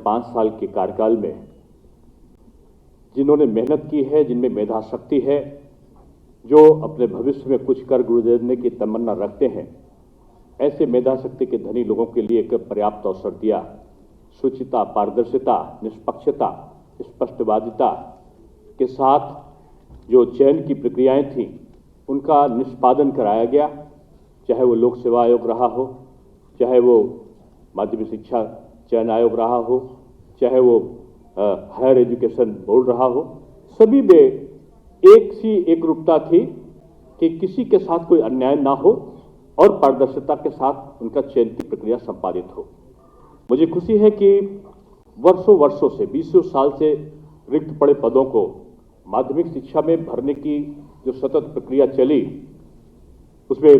5 साल के कार्यकाल में जिन्होंने मेहनत की है, जिनमें मेधा शक्ति है, जो अपने भविष्य में कुछ कर गुजरने की तमन्ना रखते हैं, ऐसे मेधा शक्ति के धनी लोगों के लिए एक पर्याप्त अवसर दिया। शुचिता, पारदर्शिता, निष्पक्षता, स्पष्टवादिता के साथ जो चयन की प्रक्रियाएं थीं, उनका निष्पादन कराया गया। चाहे वो लोक सेवा आयोग रहा हो, चाहे वो माध्यमिक शिक्षा चयन आयोग रहा हो, चाहे वो हायर एजुकेशन बोर्ड रहा हो, सभी में एक सी एकरूपता थी कि किसी के साथ कोई अन्याय ना हो और पारदर्शिता के साथ उनका चयन की प्रक्रिया संपादित हो। मुझे खुशी है कि वर्षों से 20 साल से रिक्त पड़े पदों को माध्यमिक शिक्षा में भरने की जो सतत प्रक्रिया चली, उसमें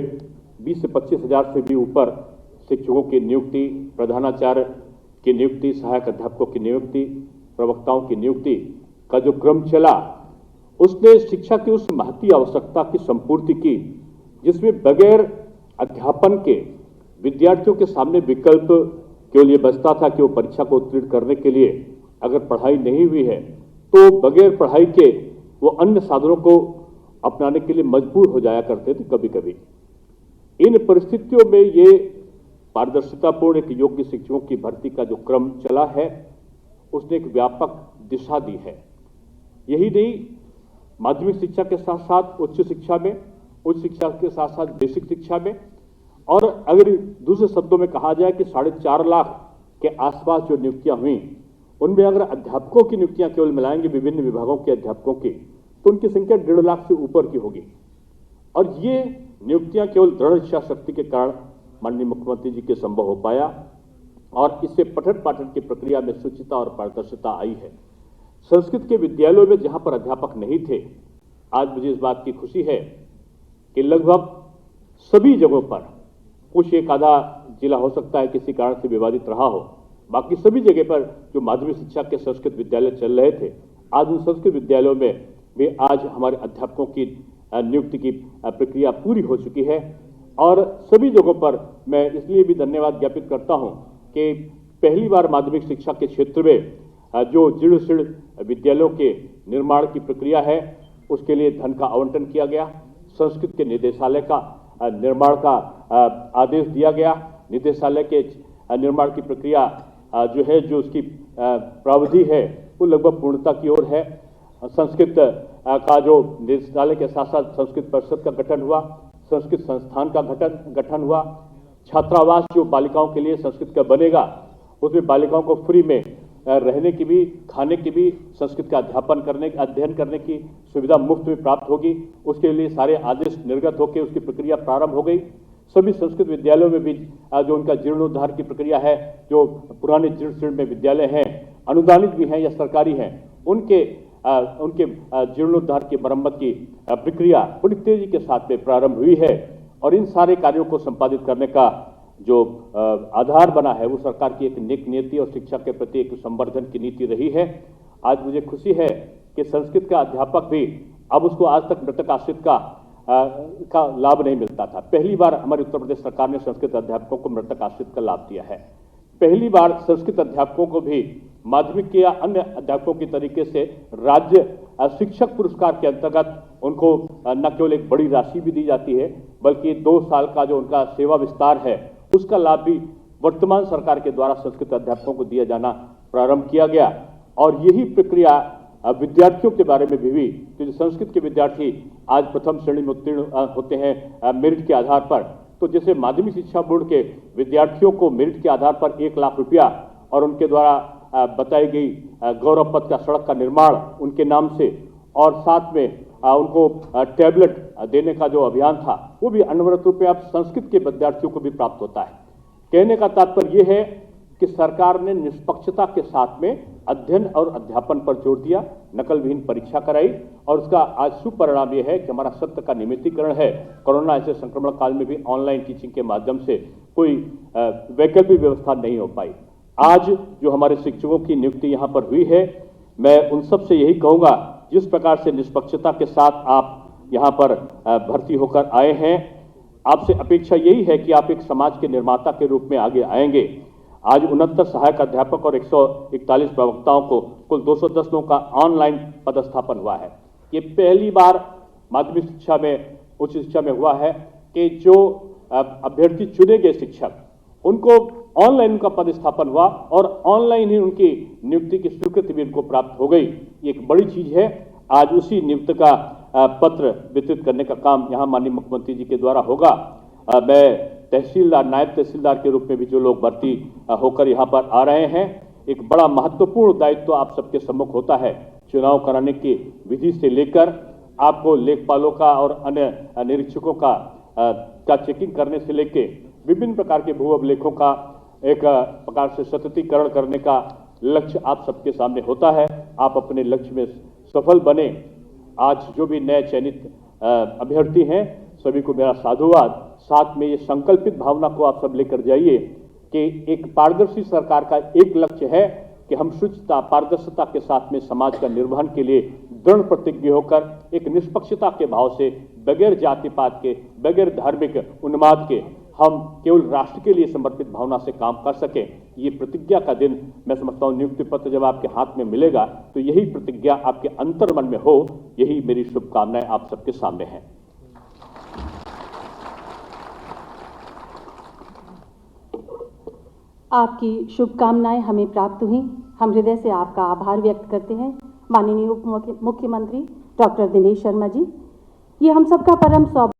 20 से 25 हजार से भी ऊपर शिक्षकों की नियुक्ति, प्रधानाचार्य की नियुक्ति, सहायक अध्यापकों की नियुक्ति, प्रवक्ताओं की नियुक्ति का जो क्रम चला, उसने शिक्षा की उस महती आवश्यकता की संपूर्ति की जिसमें बगैर अध्यापन के विद्यार्थियों के सामने विकल्प केवल ये बचता था कि वो परीक्षा को उत्तीर्ण करने के लिए अगर पढ़ाई नहीं हुई है तो बगैर पढ़ाई के वो अन्य साधनों को अपनाने के लिए मजबूर हो जाया करते थे कभी कभी। इन परिस्थितियों में ये पारदर्शितापूर्ण एक योग्य शिक्षकों की भर्ती का जो क्रम चला है, उसने एक व्यापक दिशा दी है। यही नहीं, माध्यमिक शिक्षा के साथ साथ उच्च शिक्षा में, उच्च शिक्षा के साथ साथ बेसिक शिक्षा में, और अगर दूसरे शब्दों में कहा जाए कि 4.5 लाख के आसपास जो नियुक्तियां हुई, उनमें अगर अध्यापकों की नियुक्तियां केवल मिलाएंगे विभिन्न विभागों के अध्यापकों की, तो उनकी संख्या 1.5 लाख से ऊपर की होगी। और ये नियुक्तियां केवल दृढ़ इच्छा शक्ति के कारण माननीय मुख्यमंत्री जी के संभव हो पाया और इससे पठन पाठन की प्रक्रिया में शुचिता और पारदर्शिता आई है। संस्कृत के विद्यालयों में जहां पर अध्यापक नहीं थे, आज मुझे इस बात की खुशी है कि लगभग सभी जगहों पर, कुछ एक आधा जिला हो सकता है किसी कारण से विवादित रहा हो, बाकी सभी जगह पर जो माध्यमिक शिक्षा के संस्कृत विद्यालय चल रहे थे, आज उन संस्कृत विद्यालयों में भी आज हमारे अध्यापकों की नियुक्ति की प्रक्रिया पूरी हो चुकी है। और सभी जगहों पर मैं इसलिए भी धन्यवाद ज्ञापित करता हूं कि पहली बार माध्यमिक शिक्षा के क्षेत्र में जो जीर्ण शीर्ण विद्यालयों के निर्माण की प्रक्रिया है, उसके लिए धन का आवंटन किया गया। संस्कृत के निदेशालय का निर्माण का आदेश दिया गया। निदेशालय के निर्माण की प्रक्रिया जो है, जो उसकी प्रावधि है, वो लगभग पूर्णता की ओर है। संस्कृत का जो निदेशालय के साथ साथ संस्कृत परिषद का गठन हुआ, संस्कृत संस्थान का गठन हुआ। छात्रावास जो बालिकाओं के लिए संस्कृत का बनेगा, उसमें बालिकाओं को फ्री में रहने की भी, खाने की भी, संस्कृत का अध्ययन करने की सुविधा मुफ्त में प्राप्त होगी। उसके लिए सारे आदेश निर्गत होकर उसकी प्रक्रिया प्रारंभ हो गई। सभी संस्कृत विद्यालयों में भी जो उनका जीर्णोद्धार की प्रक्रिया है, जो पुराने जीर्ण शीर्ण में विद्यालय हैं, अनुदानित भी हैं या सरकारी हैं, उनके जीर्णोद्धार की मरम्मत की प्रक्रिया बड़ी तेजी के साथ में प्रारंभ हुई है। और इन सारे कार्यों को संपादित करने का जो आधार बना है, वो सरकार की एक नेक नीति और शिक्षा के प्रति एक संवर्धन की नीति रही है। आज मुझे खुशी है कि संस्कृत का अध्यापक भी, अब उसको आज तक मृतक आश्रित का लाभ नहीं मिलता था। पहली बार हमारी उत्तर प्रदेश सरकार ने संस्कृत अध्यापकों को मृतक आश्रित का लाभ दिया है। पहली बार संस्कृत अध्यापकों को भी माध्यमिक के या अन्य अध्यापकों की तरीके से राज्य शिक्षक पुरस्कार के अंतर्गत उनको न केवल एक बड़ी राशि भी दी जाती है, बल्कि 2 साल का जो उनका सेवा विस्तार है, उसका लाभ भी वर्तमान सरकार के द्वारा संस्कृत अध्यापकों को दिया जाना प्रारंभ किया गया। और यही प्रक्रिया विद्यार्थियों के बारे में भी हुई, क्योंकि संस्कृत के विद्यार्थी आज प्रथम श्रेणी में उत्तीर्ण होते हैं मेरिट के आधार पर। तो जैसे माध्यमिक शिक्षा बोर्ड के विद्यार्थियों को मेरिट के आधार पर 1 लाख रुपया और उनके द्वारा बताई गई गौरव पथ का सड़क का निर्माण उनके नाम से, और साथ में उनको टैबलेट देने का जो अभियान था, वो भी अनवरत रूप में अब संस्कृत के विद्यार्थियों को भी प्राप्त होता है। कहने का तात्पर्य यह है कि सरकार ने निष्पक्षता के साथ में अध्ययन और अध्यापन पर जोर दिया, नकल विहीन परीक्षा कराई, और उसका आज शुभ परिणाम यह है कि हमारा सत्य का नियमितीकरण है। कोरोना ऐसे संक्रमण काल में भी ऑनलाइन टीचिंग के माध्यम से कोई वैकल्पिक व्यवस्था नहीं हो पाई। आज जो हमारे शिक्षकों की नियुक्ति यहाँ पर हुई है, मैं उन सब से यही कहूँगा, जिस प्रकार से निष्पक्षता के साथ आप यहाँ पर भर्ती होकर आए हैं, आपसे अपेक्षा यही है कि आप एक समाज के निर्माता के रूप में आगे आएंगे। आज 69 सहायक अध्यापक और 141 प्रवक्ताओं को कुल 210 लोगों का ऑनलाइन पदस्थापन हुआ है। ये पहली बार माध्यमिक शिक्षा में, उच्च शिक्षा में हुआ है कि जो अभ्यर्थी चुने गए शिक्षक, उनको ऑनलाइन उनका पदस्थापन हुआ और ऑनलाइन ही उनकी नियुक्ति की स्वीकृति भी उनको प्राप्त हो गई। ये एक बड़ी चीज है। आज उसी नियुक्ति का पत्र वितरित करने का काम यहाँ माननीय मुख्यमंत्री जी के द्वारा होगा। मैं तहसीलदार, नायब तहसीलदार के रूप में भी जो लोग भर्ती होकर यहाँ पर आ रहे हैं, एक बड़ा महत्वपूर्ण दायित्व आप सबके सम्मुख होता है। चुनाव कराने की विधि से लेकर आपको लेखपालों का और अन्य निरीक्षकों का चेकिंग करने से लेके विभिन्न प्रकार के भू अभिलेखों का एक प्रकार से सततीकरण करने का लक्ष्य आप सबके सामने होता है। आप अपने लक्ष्य में सफल बने। आज जो भी नए चयनित अभ्यर्थी हैं, सभी को मेरा साधुवाद। साथ में ये संकल्पित भावना को आप सब लेकर जाइए कि एक पारदर्शी सरकार का एक लक्ष्य है कि हम शुचिता, पारदर्शिता के साथ में समाज का निर्वहन के लिए दृढ़ प्रतिज्ञ होकर एक निष्पक्षता के भाव से, बगैर जातिपात के, बगैर धार्मिक उन्माद के, हम केवल राष्ट्र के लिए समर्पित भावना से काम कर सकें। ये प्रतिज्ञा का दिन मैं समझता हूँ, नियुक्ति पत्र जब आपके हाथ में मिलेगा तो यही प्रतिज्ञा आपके अंतर्मन में हो। यही मेरी शुभकामनाएं आप सबके सामने हैं। आपकी शुभकामनाएं हमें प्राप्त हुई। हम हृदय से आपका आभार व्यक्त करते हैं माननीय उप मुख्यमंत्री डॉक्टर दिनेश शर्मा जी। ये हम सबका परम सौभाग्य